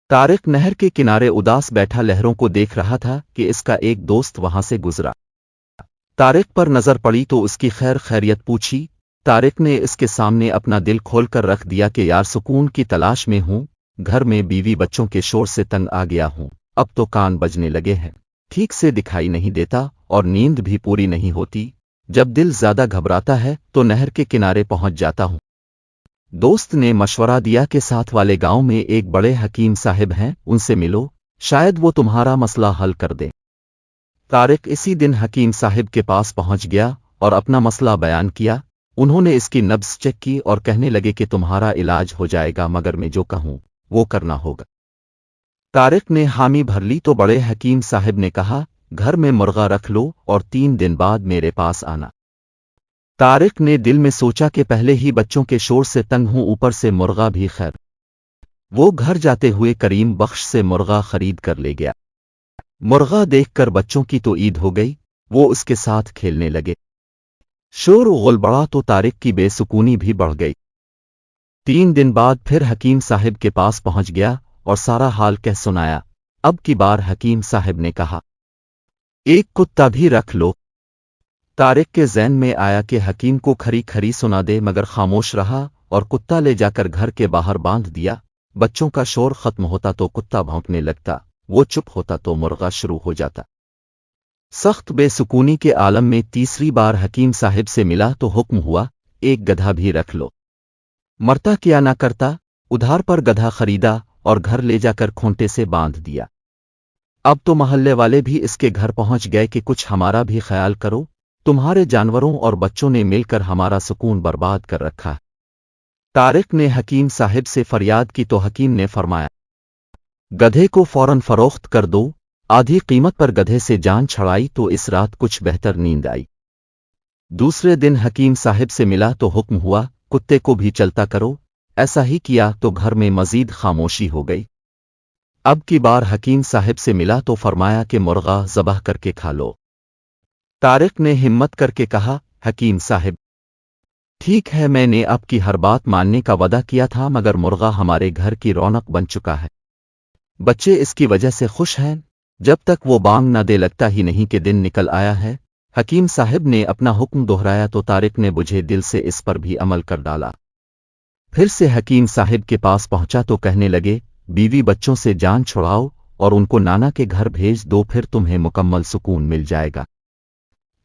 طارق نہر کے کنارے اداس بیٹھا لہروں کو دیکھ رہا تھا کہ اس کا ایک دوست وہاں سے گزرا۔ طارق پر نظر پڑی تو اس کی خیر خیریت پوچھی۔ طارق نے اس کے سامنے اپنا دل کھول کر رکھ دیا کہ یار سکون کی تلاش میں ہوں، گھر میں بیوی بچوں کے شور سے تنگ آ گیا ہوں، اب تو کان بجنے لگے ہیں، ٹھیک سے دکھائی نہیں دیتا اور نیند بھی پوری نہیں ہوتی۔ جب دل زیادہ گھبراتا ہے تو نہر کے کنارے پہنچ جاتا ہوں۔ دوست نے مشورہ دیا کہ ساتھ والے گاؤں میں ایک بڑے حکیم صاحب ہیں، ان سے ملو، شاید وہ تمہارا مسئلہ حل کر دیں۔ طارق اسی دن حکیم صاحب کے پاس پہنچ گیا اور اپنا مسئلہ بیان کیا۔ انہوں نے اس کی نبض چیک کی اور کہنے لگے کہ تمہارا علاج ہو جائے گا، مگر میں جو کہوں وہ کرنا ہوگا۔ طارق نے حامی بھر لی تو بڑے حکیم صاحب نے کہا، گھر میں مرغا رکھ لو اور 3 دن بعد میرے پاس آنا۔ طارق نے دل میں سوچا کہ پہلے ہی بچوں کے شور سے تنگ ہوں، اوپر سے مرغا بھی خیر۔ وہ گھر جاتے ہوئے کریم بخش سے مرغا خرید کر لے گیا۔ مرغا دیکھ کر بچوں کی تو عید ہو گئی، وہ اس کے ساتھ کھیلنے لگے۔ شور و غل بڑھا تو طارق کی بے سکونی بھی بڑھ گئی۔ 3 دن بعد پھر حکیم صاحب کے پاس پہنچ گیا اور سارا حال کہہ سنایا۔ اب کی بار حکیم صاحب نے کہا، ایک کتا بھی رکھ لو۔ طارق کے ذہن میں آیا کہ حکیم کو کھری کھری سنا دے، مگر خاموش رہا اور کتا لے جا کر گھر کے باہر باندھ دیا۔ بچوں کا شور ختم ہوتا تو کتا بھونکنے لگتا، وہ چپ ہوتا تو مرغا شروع ہو جاتا۔ سخت بے سکونی کے عالم میں تیسری بار حکیم صاحب سے ملا تو حکم ہوا، ایک گدھا بھی رکھ لو۔ مرتا کیا نہ کرتا، ادھار پر گدھا خریدا اور گھر لے جا کر کھونٹے سے باندھ دیا۔ اب تو محلے والے بھی اس کے گھر پہنچ گئے کہ کچھ ہمارا بھی خیال کرو، تمہارے جانوروں اور بچوں نے مل کر ہمارا سکون برباد کر رکھا۔ طارق نے حکیم صاحب سے فریاد کی تو حکیم نے فرمایا، گدھے کو فوراً فروخت کر دو۔ آدھی قیمت پر گدھے سے جان چھڑائی تو اس رات کچھ بہتر نیند آئی۔ دوسرے دن حکیم صاحب سے ملا تو حکم ہوا، کتے کو بھی چلتا کرو۔ ایسا ہی کیا تو گھر میں مزید خاموشی ہو گئی۔ اب کی بار حکیم صاحب سے ملا تو فرمایا کہ مرغا ذبح کر کے کھا لو۔ طارق نے ہمت کر کے کہا، حکیم صاحب ٹھیک ہے، میں نے آپ کی ہر بات ماننے کا وعدہ کیا تھا، مگر مرغا ہمارے گھر کی رونق بن چکا ہے، بچے اس کی وجہ سے خوش ہیں، جب تک وہ بانگ نہ دے لگتا ہی نہیں کہ دن نکل آیا ہے۔ حکیم صاحب نے اپنا حکم دہرایا تو طارق نے بجھے دل سے اس پر بھی عمل کر ڈالا۔ پھر سے حکیم صاحب کے پاس پہنچا تو کہنے لگے، بیوی بچوں سے جان چھڑاؤ اور ان کو نانا کے گھر بھیج دو، پھر تمہیں مکمل سکون مل جائے گا۔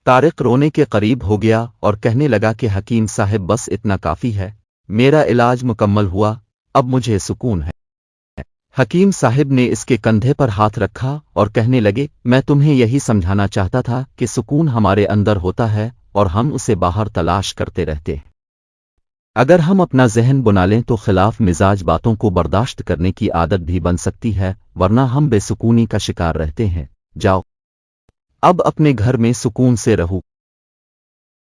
طارق رونے کے قریب ہو گیا اور کہنے لگا کہ حکیم صاحب بس اتنا کافی ہے، میرا علاج مکمل ہوا، اب مجھے سکون ہے۔ حکیم صاحب نے اس کے کندھے پر ہاتھ رکھا اور کہنے لگے، میں تمہیں یہی سمجھانا چاہتا تھا کہ سکون ہمارے اندر ہوتا ہے اور ہم اسے باہر تلاش کرتے رہتے ہیں۔ اگر ہم اپنا ذہن بنا لیں تو خلاف مزاج باتوں کو برداشت کرنے کی عادت بھی بن سکتی ہے، ورنہ ہم بے سکونی کا شکار رہتے ہیں۔ جاؤ اب اپنے گھر میں سکون سے رہو۔